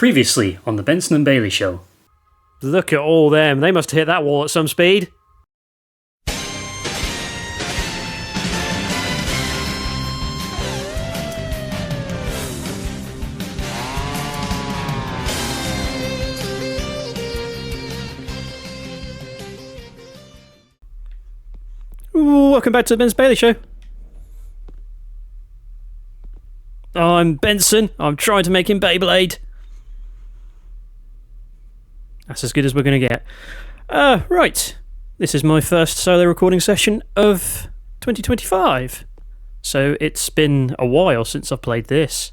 Previously on the Benson and Bailey Show. Look at all them. They must have hit that wall at some speed. Welcome back to the Benson Bailey Show. I'm Benson. I'm trying to make him Beyblade. That's as good as we're going to get. Right. This is my first solo recording session of 2025. So it's been a while since I've played this.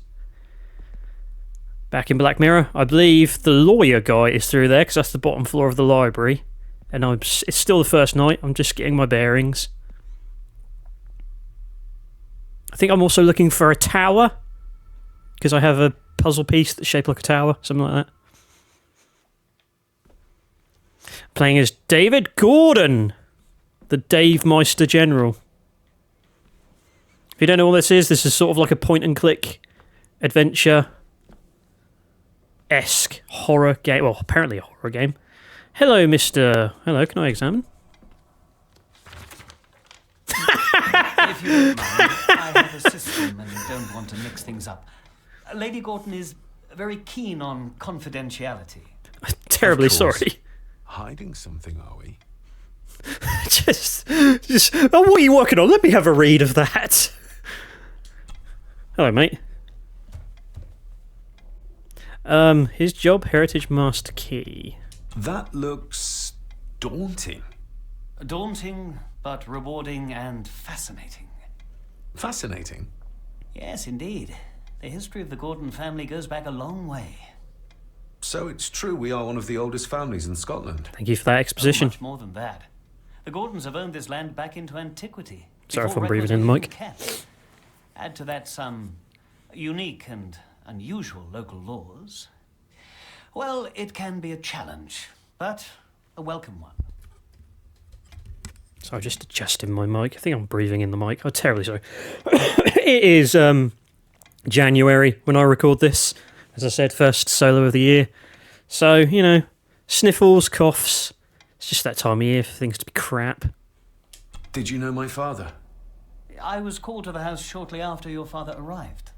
Back in Black Mirror, I believe the lawyer guy is through there because that's the bottom floor of the library. And it's still the first night. I'm just getting my bearings. I think I'm also looking for a tower because I have a puzzle piece that's shaped like a tower, something like that. Playing as David Gordon, the Dave Meister General. If you don't know what this is sort of like a point-and-click adventure-esque horror game. Well, apparently a horror game. Hello, Mr. Hello, can I examine? If you don't mind, I have a system and don't want to mix things up. Lady Gordon is very keen on confidentiality. I'm terribly sorry. Hiding something, are we? just. Oh, what are you working on? Let me have a read of that. Hello, mate. His job, Heritage Master Key. That looks daunting. Daunting, but rewarding and fascinating. Fascinating? Yes, indeed. The history of the Gordon family goes back a long way. So it's true we are one of the oldest families in Scotland. Thank you for that exposition. Much more than that. The Gordons have owned this land back into antiquity. Sorry if before I'm breathing records in the were mic. even kept. Add to that some unique and unusual local laws. Well, it can be a challenge, but a welcome one. Sorry, just adjusting my mic. I think I'm breathing in the mic. I'm terribly sorry. It is January when I record this. As I said, first solo of the year. So, you know, sniffles, coughs. It's just that time of year for things to be crap. Did you know my father? I was called to the house shortly after your father arrived.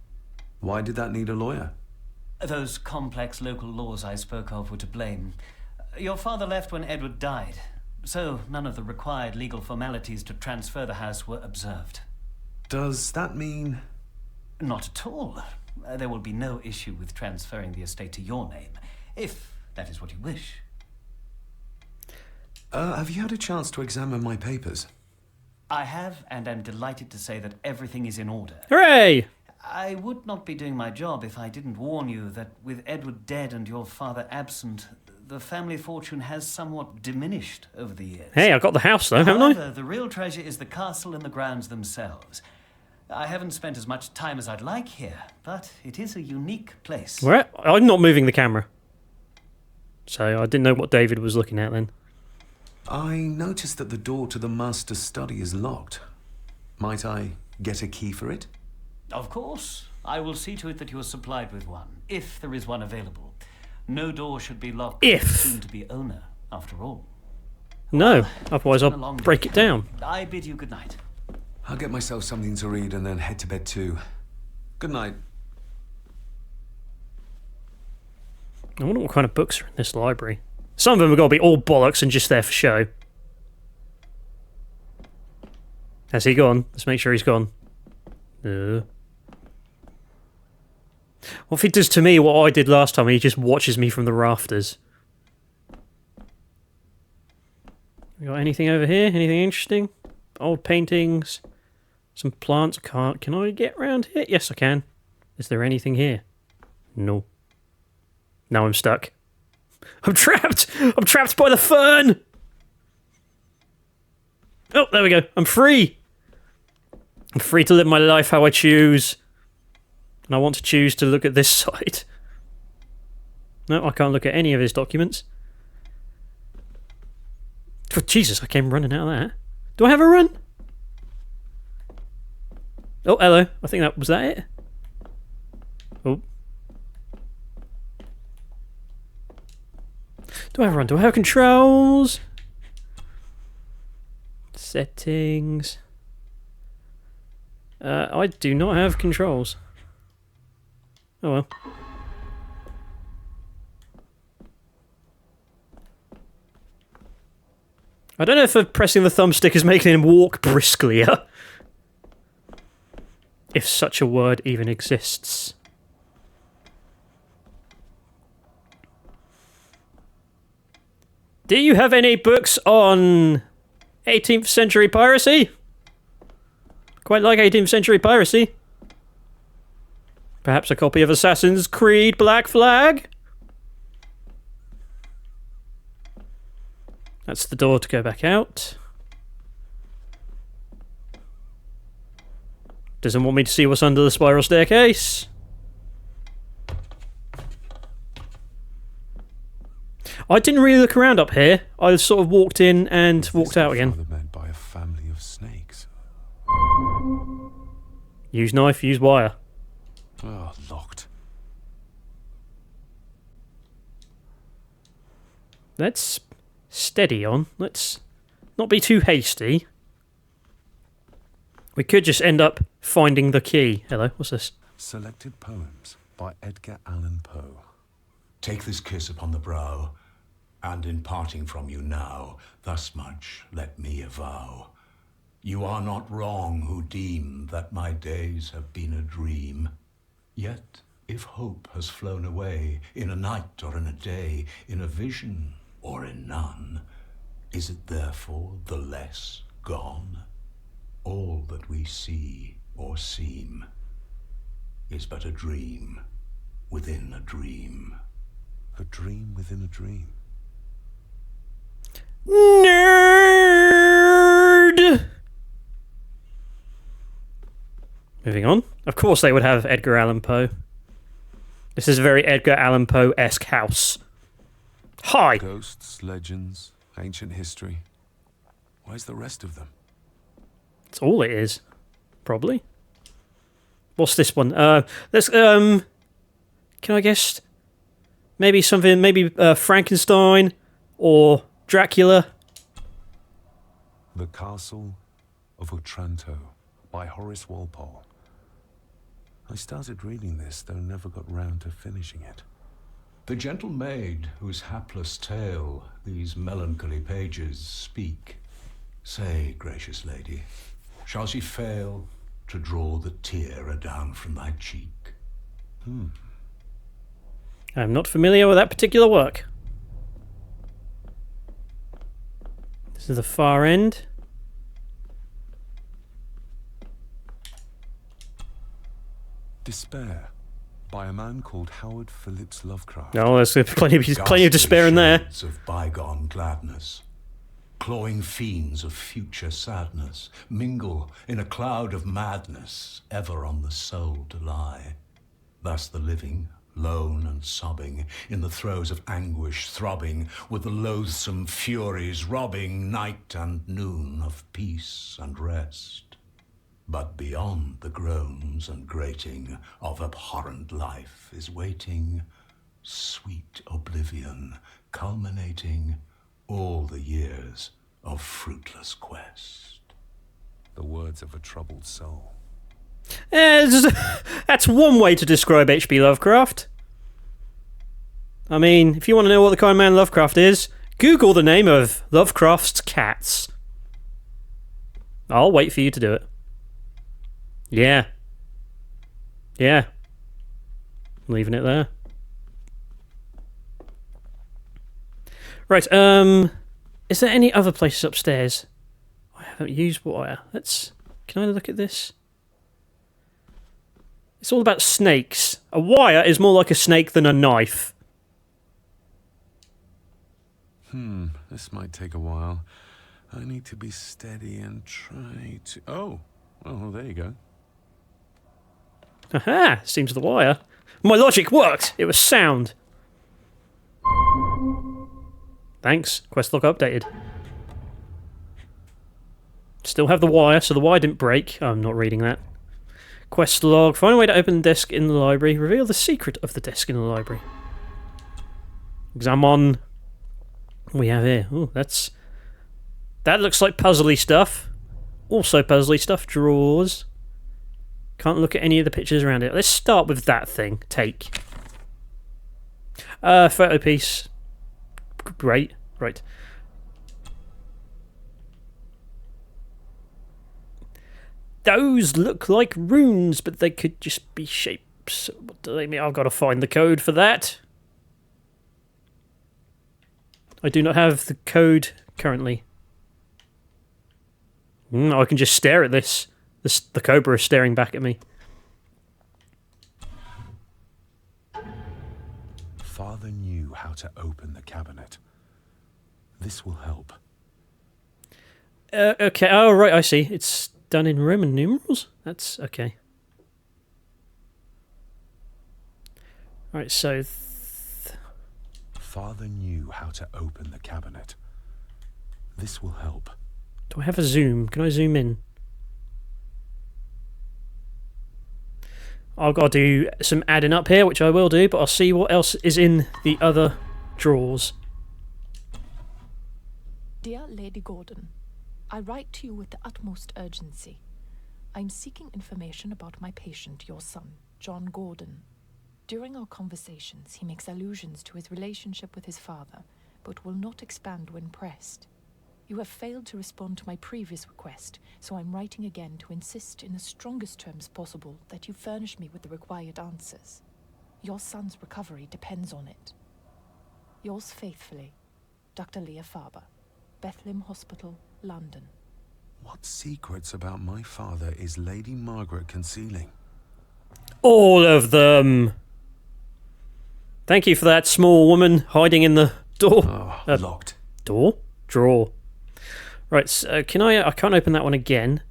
Why did that need a lawyer? Those complex local laws I spoke of were to blame. Your father left when Edward died, so none of the required legal formalities to transfer the house were observed. Does that mean... Not at all. There will be no issue with transferring the estate to your name, if that is what you wish. Have you had a chance to examine my papers? I have, and am delighted to say that everything is in order. Hooray! I would not be doing my job if I didn't warn you that with Edward dead and your father absent, the family fortune has somewhat diminished over the years. Hey, I got the house though, haven't I? However, the real treasure is the castle and the grounds themselves. I haven't spent as much time as I'd like here, but it is a unique place. Where? I'm not moving the camera. So I didn't know what David was looking at then. I noticed that the door to the master's study is locked. Might I get a key for it? Of course. I will see to it that you are supplied with one, if there is one available. No door should be locked. If. Soon to be owner, after all. No, otherwise It's been a I'll long break day. it down. I bid you good night. I'll get myself something to read and then head to bed too. Good night. I wonder what kind of books are in this library. Some of them have got to be all bollocks and just there for show. Has he gone? Let's make sure he's gone. What if he does to me what I did last time? He just watches me from the rafters. We got anything over here? Anything interesting? Old paintings. Some plants. Can I get around here? Yes, I can. Is there anything here? No. Now I'm stuck. I'm trapped! I'm trapped by the fern! Oh, there we go. I'm free! I'm free to live my life how I choose. And I want to choose to look at this side. No, I can't look at any of his documents. Oh, Jesus, I came running out of that. Do I have a run? Oh, hello. I think that was that it. Oh. Do I have run? Do I have controls? Settings. I do not have controls. Oh well. I don't know if pressing the thumbstick is making him walk brisklier. If such a word even exists. Do you have any books on 18th century piracy? Quite like 18th century piracy. Perhaps a copy of Assassin's Creed Black Flag? That's the door to go back out. Doesn't want me to see what's under the spiral staircase. I didn't really look around up here. I sort of walked in and walked out again. Meant by a family of snakes. Use knife, use wire. Oh, locked. Let's steady on. Let's not be too hasty. We could just end up finding the key. Hello, what's this? Selected poems by Edgar Allan Poe. Take this kiss upon the brow, and in parting from you now, thus much let me avow. You are not wrong who deem that my days have been a dream. Yet, if hope has flown away, in a night or in a day, in a vision or in none, is it therefore the less gone? All that we see or seem is but a dream within a dream. A dream within a dream. Nerd! Moving on. Of course they would have Edgar Allan Poe. This is a very Edgar Allan Poe-esque house. Hi! Ghosts, legends, ancient history. Where's the rest of them? That's all it is. Probably. What's this one? Let's, can I guess? Maybe something, maybe Frankenstein or Dracula. The Castle of Otranto by Horace Walpole. I started reading this, though never got round to finishing it. The gentle maid whose hapless tale these melancholy pages speak, say, gracious lady, shall she fail to draw the tear adown from thy cheek? I'm not familiar with that particular work. This is the far end. Despair by a man called Howard Phillips Lovecraft. Oh, there's plenty of despair in there. Ghastly shades of bygone gladness, clawing fiends of future sadness, mingle in a cloud of madness, ever on the soul to lie. Thus the living, lone and sobbing, in the throes of anguish throbbing, with the loathsome furies robbing night and noon of peace and rest. But beyond the groans and grating of abhorrent life is waiting sweet oblivion, culminating all the years of fruitless quest. The words of a troubled soul. That's one way to describe H.P. Lovecraft. I mean, if you want to know what the kind of man Lovecraft is, Google the name of Lovecraft's cats. I'll wait for you to do it. Yeah. Yeah. Leaving it there. Right, is there any other places upstairs? I haven't used wire. Can I look at this? It's all about snakes. A wire is more like a snake than a knife. This might take a while. I need to be steady and try to... Oh, well, there you go. Aha! Seems the wire. My logic worked! It was sound. Thanks. Quest log updated. Still have the wire, so the wire didn't break. I'm not reading that. Quest log. Find a way to open the desk in the library. Reveal the secret of the desk in the library. Examine. we have here? Oh, that looks like puzzly stuff. Also puzzly stuff. Drawers. Can't look at any of the pictures around it. Let's start with that thing. Take. Photo piece. Great. Right. Those look like runes, but they could just be shapes. What do they mean? I've got to find the code for that. I do not have the code currently. I can just stare at this. The cobra is staring back at me. Father knew how to open the cabinet. This will help. Okay. Oh, right. I see. It's done in Roman numerals? That's okay. Right, so... Father knew how to open the cabinet. This will help. Do I have a zoom? Can I zoom in? I've got to do some adding up here, which I will do, but I'll see what else is in the other drawers. Dear Lady Gordon, I write to you with the utmost urgency. I'm seeking information about my patient, your son, John Gordon. During our conversations, he makes allusions to his relationship with his father, but will not expand when pressed. You have failed to respond to my previous request, so I'm writing again to insist in the strongest terms possible that you furnish me with the required answers. Your son's recovery depends on it. Yours faithfully, Dr. Leah Farber, Bethlehem Hospital, London. What secrets about my father is Lady Margaret concealing? All of them! Thank you for that, small woman hiding in the door. Oh, locked. Door? Drawer. Right, so I can't open that one again.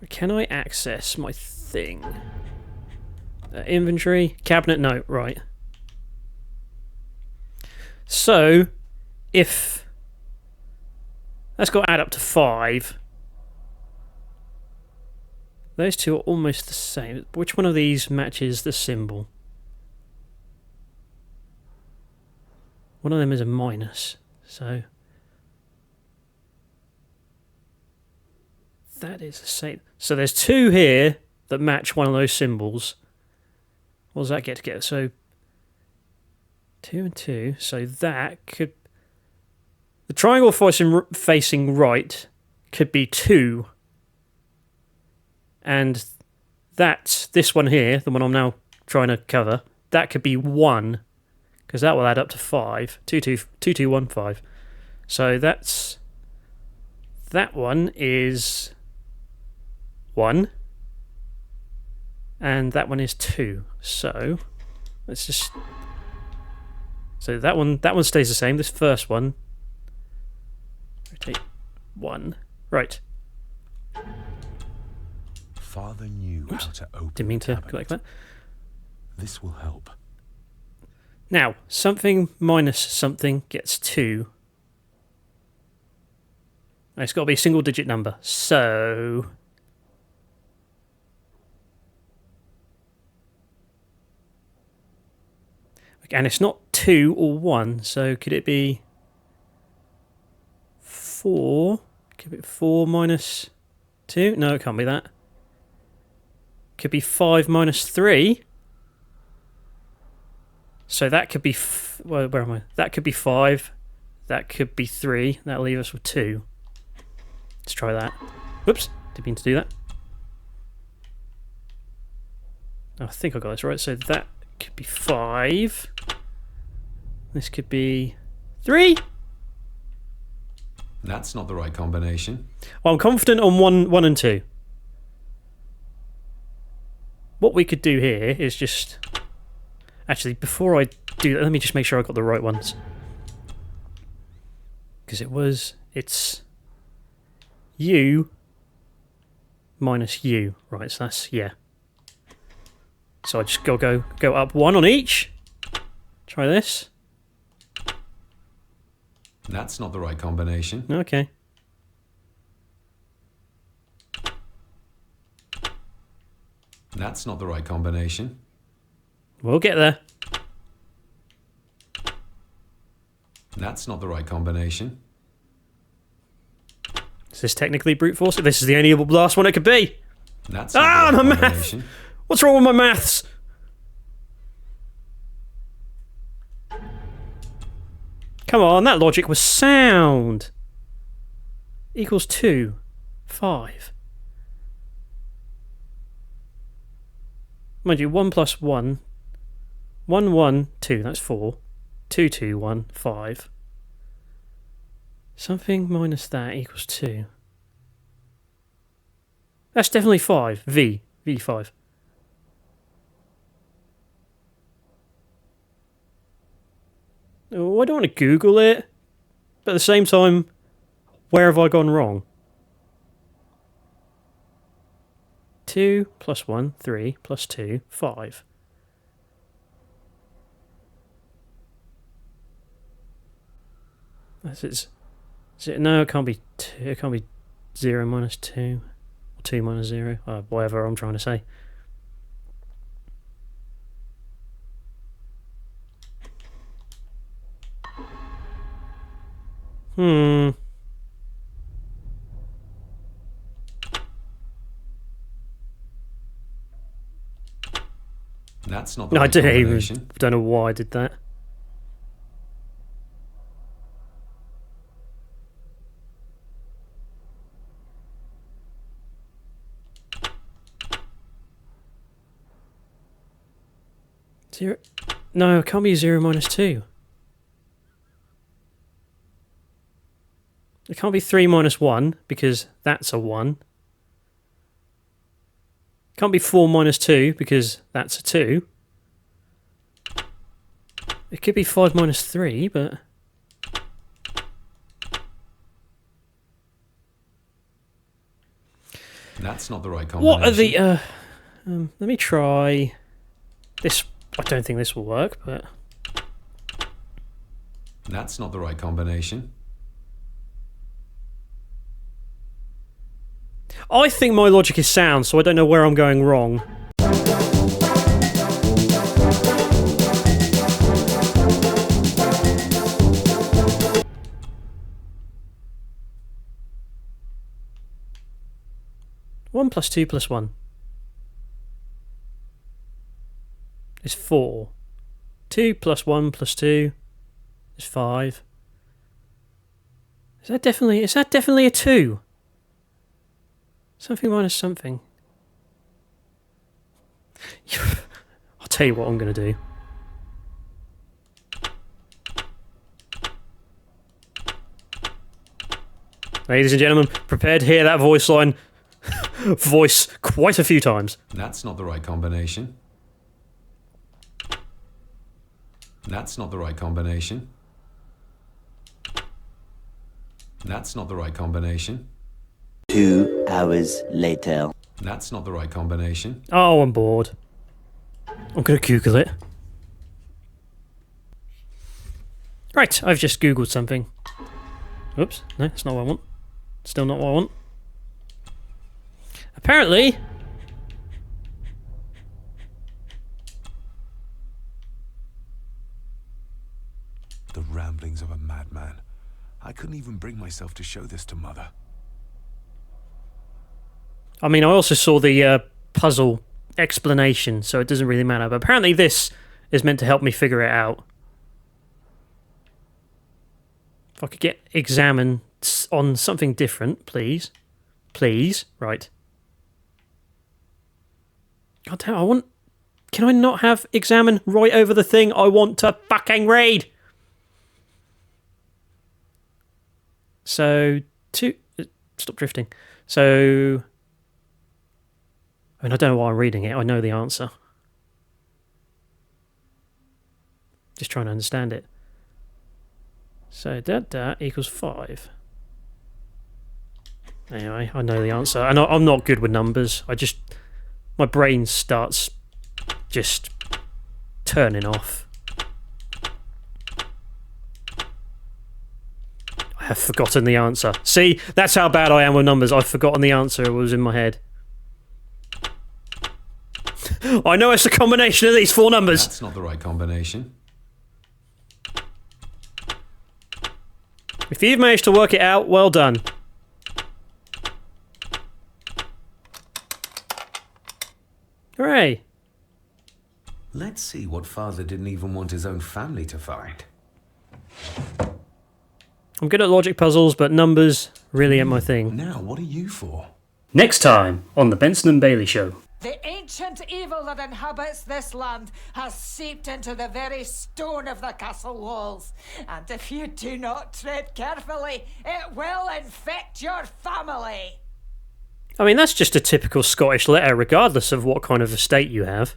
Can I access my thing? Inventory? Cabinet? No, right. So, if... That's got to add up to 5. Those two are almost the same. Which one of these matches the symbol? One of them is a minus, so... That is the same. So there's 2 here that match one of those symbols. What does that get together? So 2 and 2. So that could... The triangle facing right could be 2. And that's this one here, the one I'm now trying to cover. That could be 1. Because that will add up to 5. 2, 2, 2, 2, 1, 5. So that's... That one is... 1, and that one is 2. So let's just... So that one stays the same. This first one, rotate 1. Right. Father knew how to open. Didn't mean to the go like that. This will help. Now, something minus something gets 2. It's got to be a single digit number. So... And it's not 2 or 1, so could it be 4? Could it be 4 minus 2? No, it can't be that. Could be 5 minus 3. So that could be... where am I? That could be 5. That could be 3. That'll leave us with 2. Let's try that. Whoops, didn't mean to do that. I think I got this right. So that could be 5. This could be 3. That's not the right combination. Well, I'm confident on 1 and 2. What we could do here is just... Actually, before I do that, let me just make sure I got the right ones. Because it's U minus U. Right, so that's, yeah. So I just go up 1 on each. Try this. That's not the right combination. Okay. That's not the right combination. We'll get there. That's not the right combination. Is this technically brute force? This is the only last one it could be. That's not the my right math! combination. What's wrong with my maths? Come on, that logic was sound. Equals 2. 5. Mind you, 1 plus 1. 1, 1, 2, that's 4. 2, 2, 1, 5. Something minus that equals 2. That's definitely 5. V5. Oh, I don't want to Google it. But at the same time, where have I gone wrong? 2 plus 1, 3 plus 2, 5. Is it? No, it can't be 2. It can't be 0 minus 2. Or 2 minus 0. Whatever I'm trying to say. That's not the No, I right don't combination. don't know why I did that. Zero. No, it can't be 0 minus 2. It can't be 3 minus 1 because that's a 1. Can't be 4 minus 2 because that's a 2. It could be 5 minus 3, but... That's not the right combination. What are the... let me try... This... I don't think this will work, but... That's not the right combination. I think my logic is sound, so I don't know where I'm going wrong. One plus 2 plus 1 is 4. 2 plus 1 plus 2 is 5. Is that definitely a 2? Something minus something. I'll tell you what I'm going to do. Ladies and gentlemen, prepare to hear that voice line voice quite a few times. That's not the right combination. That's not the right combination. That's not the right combination. 2 hours later. That's not the right combination. Oh, I'm bored. I'm going to Google it. Right, I've just Googled something. Oops, no, that's not what I want. Still not what I want. Apparently... The ramblings of a madman. I couldn't even bring myself to show this to Mother. I mean, I also saw the puzzle explanation, so it doesn't really matter. But apparently this is meant to help me figure it out. If I could get examine on something different, please. Please. Right. God damn, I want... Can I not have examine right over the thing I want to fucking read? So, stop drifting. So... I mean, I don't know why I'm reading it. I know the answer. Just trying to understand it. So, that equals 5. Anyway, I know the answer. And I'm not good with numbers. My brain starts just turning off. I have forgotten the answer. See, that's how bad I am with numbers. I've forgotten the answer. It was in my head. I know it's a combination of these 4 numbers. That's not the right combination. If you've managed to work it out, well done. Hooray. Let's see what father didn't even want his own family to find. I'm good at logic puzzles, but numbers really ain't my thing. Now, what are you for? Next time on The Benson and Bailey Show. The ancient evil that inhabits this land has seeped into the very stone of the castle walls. And if you do not tread carefully, it will infect your family. I mean, that's just a typical Scottish letter, regardless of what kind of estate you have.